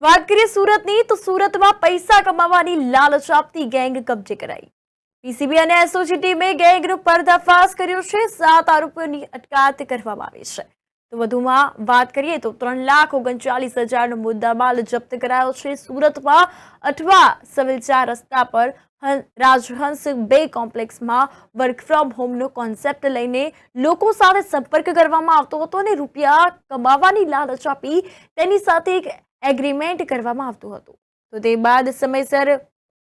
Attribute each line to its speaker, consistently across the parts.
Speaker 1: વાત કરીએ સુરતની તો સુરતમાં પૈસા કમાવાની લાલચ આપતી ગેંગ કબજે કરાઈ। પીસીબી અને એસઓજી ટીમે ગેંગનો પર્દાફાશ કર્યો છે। 7 આરોપીઓની અટકાયત કરવામાં આવી છે। તો વધુમાં વાત કરીએ તો 3,39,000નો મુદ્દામાલ જપ્ત કરાયો છે। સુરતમાં અઠવા સિવિલ 4 રસ્તા પર રાજહંસ બે કોમ્પ્લેક્સમાં વર્ક ફ્રોમ હોમનો કોન્સેપ્ટ લઈને લોકો સાથે સંપર્ક કરવામાં આવતો હતો અને રૂપિયા કમાવાની લાલચ આપી તેની સાથે એક એગ્રીમેન્ટ કરવામાં આવતું હતું। તો તે બાદ સમયસર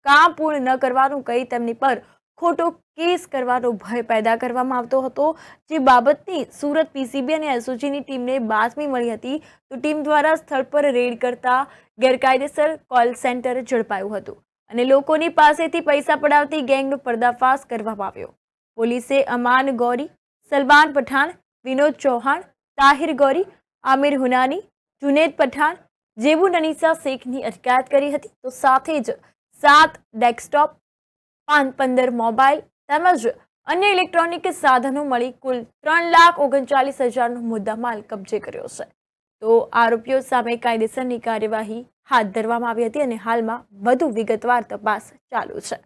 Speaker 1: કામ પૂર્ણ ન કરવાનું કહી તેમની પર ખોટો કેસ કરવાનો ભય પેદા કરવામાં આવતો હતો। જે બાબતની સુરત પીસીબી અને એસઓજીની ટીમને બાતમી મળી હતી તો ટીમ દ્વારા સ્થળ પર રેડ કરતા ગેરકાયદેસર કોલ સેન્ટર ઝડપાયું હતું અને લોકોની પાસેથી પૈસા પડાવતી ગેંગનો પર્દાફાશ કરવામાં આવ્યો। પોલીસે અમાન ગૌરી, સલમાન પઠાણ, વિનોદ ચૌહાણ, તાહિર ગૌરી, આમિર હુનાની, જુનેદ પઠાણ, જેબુ નનીસા શેખની અટકાયત કરી હતી। તો સાથે જ 7 ડેસ્કટોપ, 15 મોબાઈલ તેમજ અન્ય ઇલેક્ટ્રોનિક સાધનો મળી કુલ 3,39,000નો મુદ્દામાલ કબજે કર્યો છે। તો આરોપીઓ સામે કાયદેસરની કાર્યવાહી હાથ ધરવામાં આવી હતી અને હાલમાં વધુ વિગતવાર તપાસ ચાલુ છે।